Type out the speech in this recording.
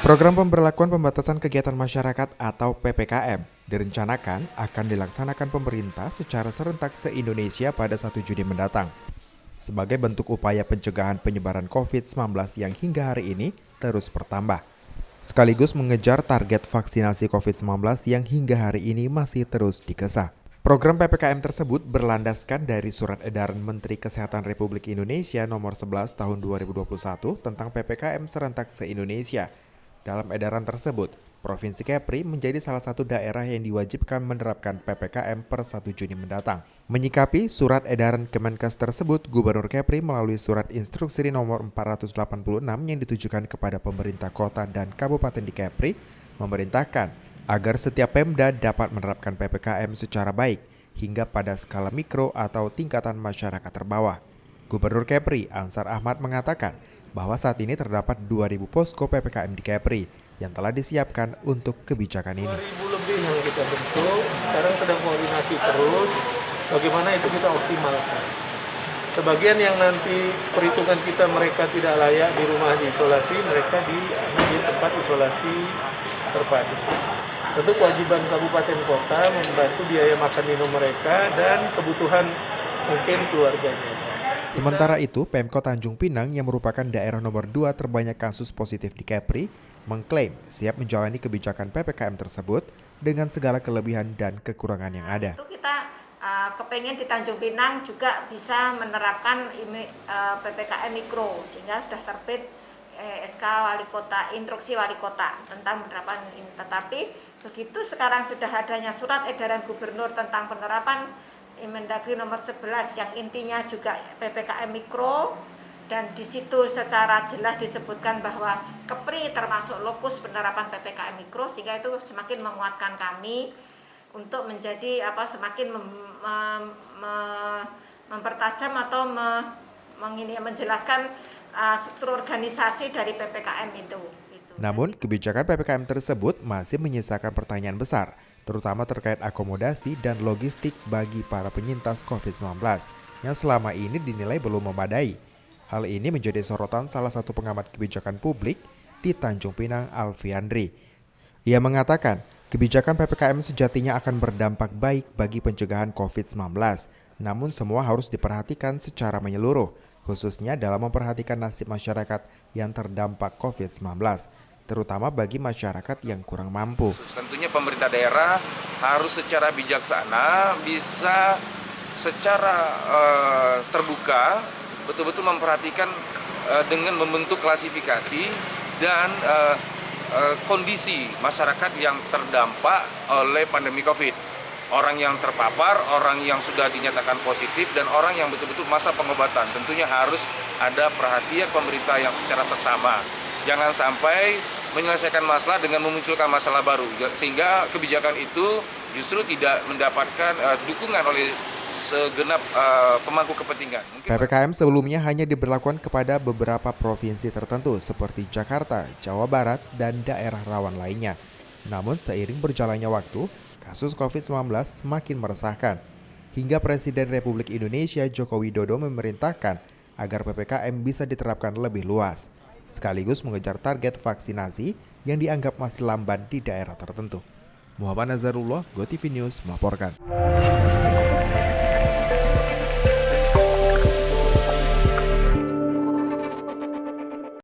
Program pemberlakuan pembatasan kegiatan masyarakat atau PPKM direncanakan akan dilaksanakan pemerintah secara serentak se-Indonesia pada 1 Juni mendatang. Sebagai bentuk upaya pencegahan penyebaran COVID-19 yang hingga hari ini terus bertambah. Sekaligus mengejar target vaksinasi COVID-19 yang hingga hari ini masih terus dikesah. Program PPKM tersebut berlandaskan dari Surat Edaran Menteri Kesehatan Republik Indonesia Nomor 11 Tahun 2021 tentang PPKM serentak se-Indonesia. Dalam edaran tersebut, Provinsi Kepri menjadi salah satu daerah yang diwajibkan menerapkan PPKM per 1 Juni mendatang. Menyikapi surat edaran Kemenkes tersebut, Gubernur Kepri melalui surat instruksi nomor 486 yang ditujukan kepada pemerintah kota dan kabupaten di Kepri, memerintahkan agar setiap Pemda dapat menerapkan PPKM secara baik hingga pada skala mikro atau tingkatan masyarakat terbawah. Gubernur Kepri, Ansar Ahmad mengatakan bahwa saat ini terdapat 2.000 posko PPKM di Kepri yang telah disiapkan untuk kebijakan ini. 2.000 lebih yang kita bentuk, sekarang sedang koordinasi terus bagaimana itu kita optimalkan. Sebagian yang nanti perhitungan kita mereka tidak layak di rumah isolasi, mereka di tempat isolasi terpadu. Tentu kewajiban kabupaten kota membantu biaya makan minum mereka dan kebutuhan mungkin keluarganya. Sementara itu, Pemkot Tanjung Pinang yang merupakan daerah nomor 2 terbanyak kasus positif di Kepri, mengklaim siap menjalani kebijakan PPKM tersebut dengan segala kelebihan dan kekurangan yang ada. Itu kita kepengen di Tanjung Pinang juga bisa menerapkan PPKM mikro sehingga sudah terbit SK Wali Kota, instruksi Wali Kota tentang penerapan ini. Tetapi begitu sekarang sudah adanya surat edaran Gubernur tentang penerapan Mendagri nomor 11 yang intinya juga PPKM mikro, dan di situ secara jelas disebutkan bahwa Kepri termasuk lokus penerapan PPKM mikro, sehingga itu semakin menguatkan kami untuk menjadi semakin mempertajam atau menjelaskan struktur organisasi dari PPKM itu. Namun, kebijakan PPKM tersebut masih menyisakan pertanyaan besar, terutama terkait akomodasi dan logistik bagi para penyintas COVID-19 yang selama ini dinilai belum memadai. Hal ini menjadi sorotan salah satu pengamat kebijakan publik di Tanjung Pinang, Alfiandri. Ia mengatakan, kebijakan PPKM sejatinya akan berdampak baik bagi pencegahan COVID-19, namun semua harus diperhatikan secara menyeluruh, khususnya dalam memperhatikan nasib masyarakat yang terdampak COVID-19, terutama bagi masyarakat yang kurang mampu. Tentunya pemerintah daerah harus secara bijaksana bisa secara terbuka betul-betul memperhatikan dengan membentuk klasifikasi dan kondisi masyarakat yang terdampak oleh pandemi COVID. Orang yang terpapar, orang yang sudah dinyatakan positif, dan orang yang betul-betul masa pengobatan. Tentunya harus ada perhatian pemerintah yang secara seksama. Jangan sampai menyelesaikan masalah dengan memunculkan masalah baru, sehingga kebijakan itu justru tidak mendapatkan dukungan oleh segenap pemangku kepentingan. PPKM sebelumnya hanya diberlakukan kepada beberapa provinsi tertentu seperti Jakarta, Jawa Barat, dan daerah rawan lainnya. Namun seiring berjalannya waktu, kasus COVID-19 semakin meresahkan. Hingga Presiden Republik Indonesia Joko Widodo memerintahkan agar PPKM bisa diterapkan lebih luas, sekaligus mengejar target vaksinasi yang dianggap masih lamban di daerah tertentu. Muhammad Nazarullah, GoTV News melaporkan.